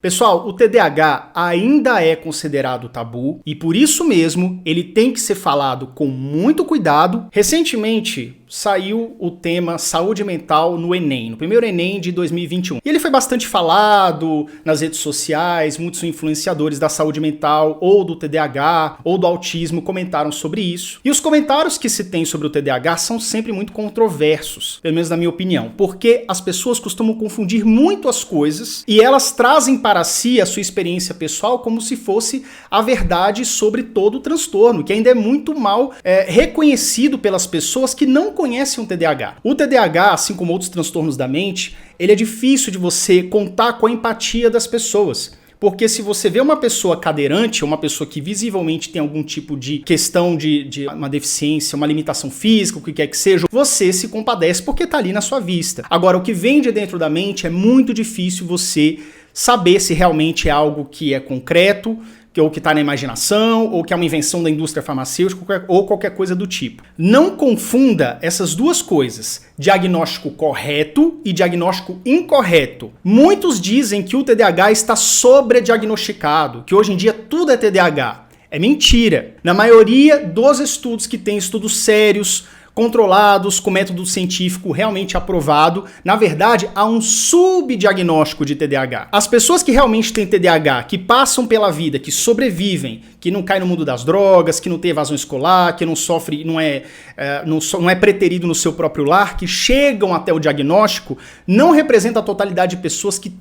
Pessoal, o TDAH ainda é considerado tabu e por isso mesmo ele tem que ser falado com muito cuidado. Recentemente saiu o tema saúde mental no Enem, no primeiro Enem de 2021. E ele foi bastante falado nas redes sociais, muitos influenciadores da saúde mental ou do TDAH ou do autismo comentaram sobre isso. E os comentários que se tem sobre o TDAH são sempre muito controversos, pelo menos na minha opinião, porque as pessoas costumam confundir muito as coisas e elas trazem para si a sua experiência pessoal como se fosse a verdade sobre todo o transtorno, que ainda é muito mal reconhecido pelas pessoas que não conhecem o TDAH. O TDAH, assim como outros transtornos da mente, ele é difícil de você contar com a empatia das pessoas. Porque se você vê uma pessoa cadeirante, uma pessoa que visivelmente tem algum tipo de questão de uma deficiência, uma limitação física, o que quer que seja, você se compadece porque está ali na sua vista. Agora, o que vem de dentro da mente é muito difícil você saber se realmente é algo que é concreto, ou que está na imaginação, ou que é uma invenção da indústria farmacêutica, ou qualquer coisa do tipo. Não confunda essas duas coisas, diagnóstico correto e diagnóstico incorreto. Muitos dizem que o TDAH está sobrediagnosticado, que hoje em dia tudo é TDAH. É mentira. Na maioria dos estudos que tem estudos sérios, controlados, com método científico realmente aprovado, na verdade, há um subdiagnóstico de TDAH. As pessoas que realmente têm TDAH, que passam pela vida, que sobrevivem, que não caem no mundo das drogas, que não tem evasão escolar, que não sofre, não é preterido no seu próprio lar, que chegam até o diagnóstico, não representa a totalidade de pessoas que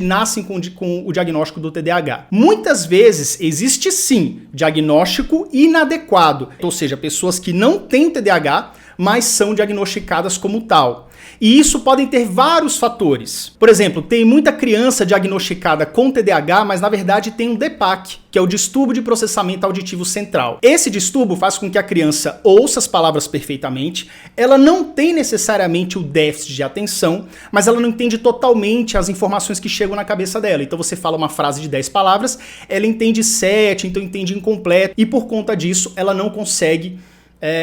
nascem com o diagnóstico do TDAH. Muitas vezes existe sim diagnóstico inadequado, ou seja, pessoas que não têm TDAH, mas são diagnosticadas como tal. E isso podem ter vários fatores. Por exemplo, tem muita criança diagnosticada com TDAH, mas na verdade tem um DPAC, que é o distúrbio de processamento auditivo central. Esse distúrbio faz com que a criança ouça as palavras perfeitamente, ela não tem necessariamente o déficit de atenção, mas ela não entende totalmente as informações que chegam na cabeça dela. Então você fala uma frase de 10 palavras, ela entende 7, então entende incompleto, e por conta disso ela não consegue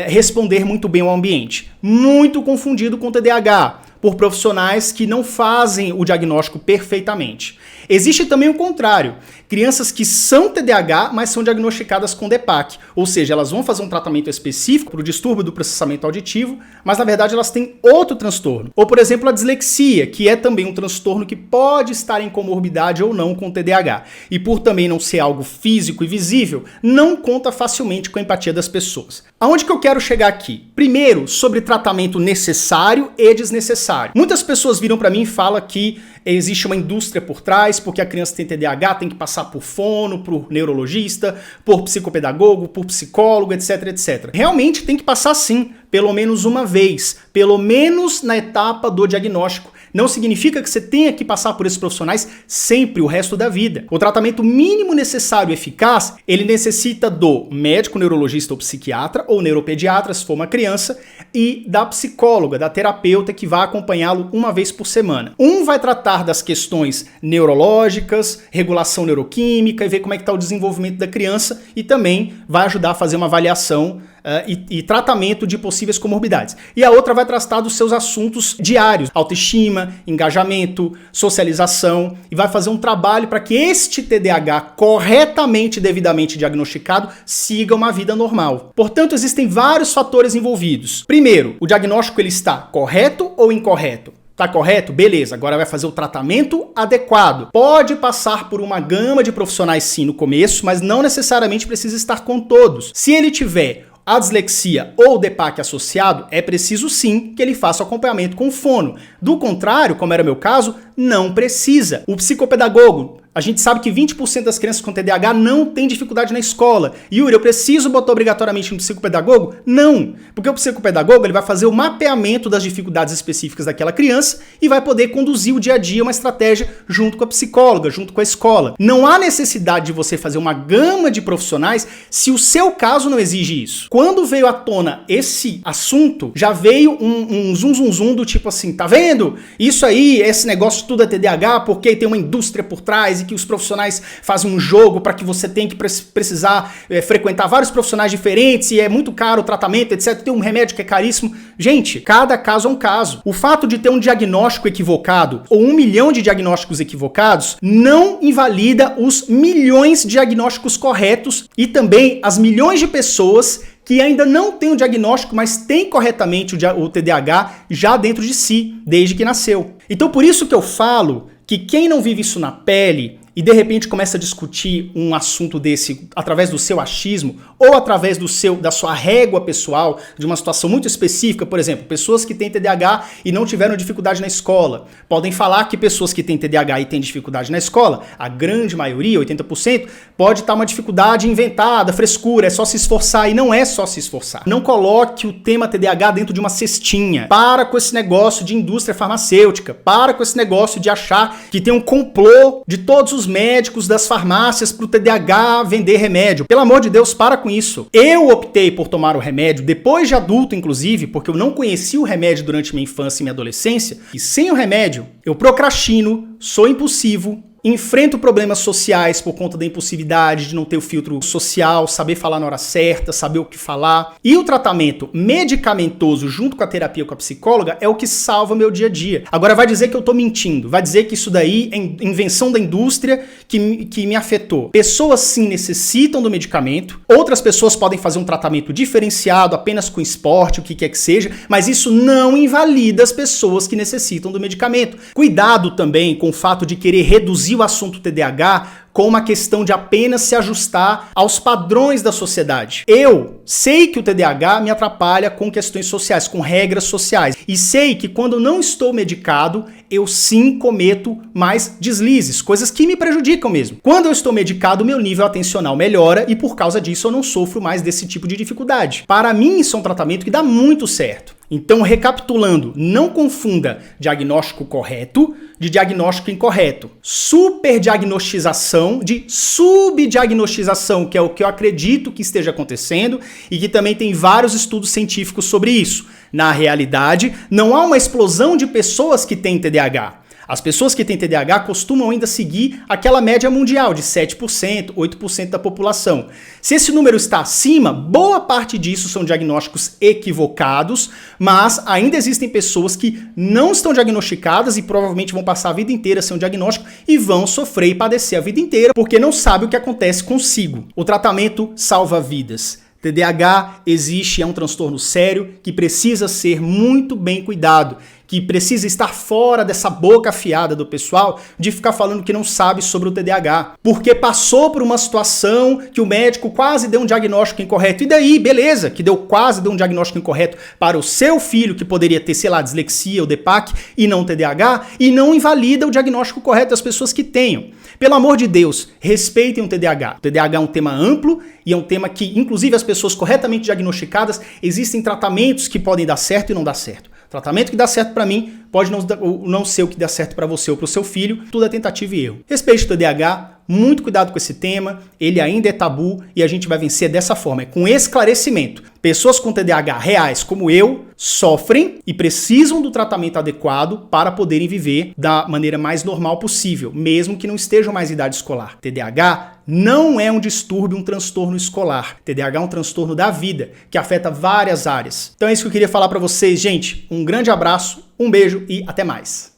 responder muito bem ao ambiente. Muito confundido com TDAH, por profissionais que não fazem o diagnóstico perfeitamente. Existe também o contrário, crianças que são TDAH, mas são diagnosticadas com DPAC, ou seja, elas vão fazer um tratamento específico para o distúrbio do processamento auditivo, mas na verdade elas têm outro transtorno. Ou por exemplo a dislexia, que é também um transtorno que pode estar em comorbidade ou não com TDAH, e por também não ser algo físico e visível, não conta facilmente com a empatia das pessoas. Aonde que eu quero chegar aqui? Primeiro, sobre tratamento necessário e desnecessário. Muitas pessoas viram para mim e falam que existe uma indústria por trás, porque a criança tem TDAH, tem que passar por fono, por neurologista, por psicopedagogo, por psicólogo, etc, etc. Realmente tem que passar sim, pelo menos uma vez, pelo menos na etapa do diagnóstico. Não significa que você tenha que passar por esses profissionais sempre o resto da vida. O tratamento mínimo necessário e eficaz, ele necessita do médico neurologista ou psiquiatra, ou neuropediatra, se for uma criança, e da psicóloga, da terapeuta que vai acompanhá-lo uma vez por semana. Um vai tratar das questões neurológicas, regulação neuroquímica, e ver como é que está o desenvolvimento da criança, e também vai ajudar a fazer uma avaliação e tratamento de possíveis comorbidades. E a outra vai tratar dos seus assuntos diários, autoestima, engajamento, socialização, e vai fazer um trabalho para que este TDAH, corretamente e devidamente diagnosticado, siga uma vida normal. Portanto, existem vários fatores envolvidos. Primeiro, o diagnóstico ele está correto ou incorreto? Tá correto? Beleza, agora vai fazer o tratamento adequado. Pode passar por uma gama de profissionais sim no começo, mas não necessariamente precisa estar com todos. Se ele tiver a dislexia ou o DPAC associado, é preciso sim que ele faça o acompanhamento com fono. Do contrário, como era meu caso, não precisa. O psicopedagogo, a gente sabe que 20% das crianças com TDAH não tem dificuldade na escola. Yuri, eu preciso botar obrigatoriamente um psicopedagogo? Não, porque o psicopedagogo ele vai fazer o mapeamento das dificuldades específicas daquela criança e vai poder conduzir o dia a dia uma estratégia junto com a psicóloga, junto com a escola. Não há necessidade de você fazer uma gama de profissionais se o seu caso não exige isso. Quando veio à tona esse assunto, já veio um zum do tipo assim, tá vendo? Isso aí, esse negócio tudo é TDAH porque tem uma indústria por trás e que os profissionais fazem um jogo para que você tenha que precisar frequentar vários profissionais diferentes e é muito caro o tratamento, etc. Tem um remédio que é caríssimo. Gente, cada caso é um caso. O fato de ter um diagnóstico equivocado ou 1 milhão de diagnósticos equivocados não invalida os milhões de diagnósticos corretos e também as milhões de pessoas que ainda não têm o diagnóstico, mas têm corretamente o TDAH já dentro de si, desde que nasceu. Então por isso que eu falo que quem não vive isso na pele e de repente começa a discutir um assunto desse através do seu achismo ou através da sua régua pessoal, de uma situação muito específica, por exemplo, pessoas que têm TDAH e não tiveram dificuldade na escola. Podem falar que pessoas que têm TDAH e têm dificuldade na escola, a grande maioria, 80%, pode estar uma dificuldade inventada, frescura, é só se esforçar, e não é só se esforçar. Não coloque o tema TDAH dentro de uma cestinha. Para com esse negócio de indústria farmacêutica, para com esse negócio de achar que tem um complô de todos os médicos das farmácias para o TDAH vender remédio. Pelo amor de Deus, para com isso. Eu optei por tomar o remédio depois de adulto, inclusive, porque eu não conhecia o remédio durante minha infância e minha adolescência, e sem o remédio eu procrastino, sou impulsivo, enfrento problemas sociais por conta da impulsividade, de não ter o filtro social, saber falar na hora certa, saber o que falar. E o tratamento medicamentoso junto com a terapia com a psicóloga é o que salva meu dia a dia. Agora vai dizer que eu tô mentindo, vai dizer que isso daí é invenção da indústria que me afetou. Pessoas sim necessitam do medicamento, outras pessoas podem fazer um tratamento diferenciado apenas com esporte, o que quer que seja, mas isso não invalida as pessoas que necessitam do medicamento. Cuidado também com o fato de querer reduzir o assunto TDAH com uma questão de apenas se ajustar aos padrões da sociedade. Eu sei que o TDAH me atrapalha com questões sociais, com regras sociais. E sei que quando não estou medicado, eu sim cometo mais deslizes, coisas que me prejudicam mesmo. Quando eu estou medicado, meu nível atencional melhora e por causa disso eu não sofro mais desse tipo de dificuldade. Para mim, isso é um tratamento que dá muito certo. Então, recapitulando, não confunda diagnóstico correto de diagnóstico incorreto. Superdiagnostização de subdiagnostização, que é o que eu acredito que esteja acontecendo e que também tem vários estudos científicos sobre isso. Na realidade, não há uma explosão de pessoas que têm TDAH. As pessoas que têm TDAH costumam ainda seguir aquela média mundial de 7%, 8% da população. Se esse número está acima, boa parte disso são diagnósticos equivocados, mas ainda existem pessoas que não estão diagnosticadas e provavelmente vão passar a vida inteira sem um diagnóstico e vão sofrer e padecer a vida inteira porque não sabem o que acontece consigo. O tratamento salva vidas. TDAH existe, é um transtorno sério que precisa ser muito bem cuidado, que precisa estar fora dessa boca afiada do pessoal de ficar falando que não sabe sobre o TDAH, porque passou por uma situação que o médico quase deu um diagnóstico incorreto. E daí, beleza, que quase deu um diagnóstico incorreto para o seu filho, que poderia ter, sei lá, dislexia ou DEPAC e não TDAH, e não invalida o diagnóstico correto das pessoas que tenham. Pelo amor de Deus, respeitem o TDAH. O TDAH é um tema amplo e é um tema que, inclusive, as pessoas corretamente diagnosticadas, existem tratamentos que podem dar certo e não dar certo. Tratamento que dá certo pra mim pode não ser o que dá certo pra você ou pro seu filho, tudo é tentativa e erro. Respeite o TDAH, muito cuidado com esse tema, ele ainda é tabu e a gente vai vencer dessa forma, é com esclarecimento. Pessoas com TDAH reais como eu sofrem e precisam do tratamento adequado para poderem viver da maneira mais normal possível, mesmo que não estejam mais em idade escolar. TDAH não é um distúrbio, um transtorno escolar. TDAH é um transtorno da vida, que afeta várias áreas. Então é isso que eu queria falar para vocês, gente. Um grande abraço, um beijo e até mais.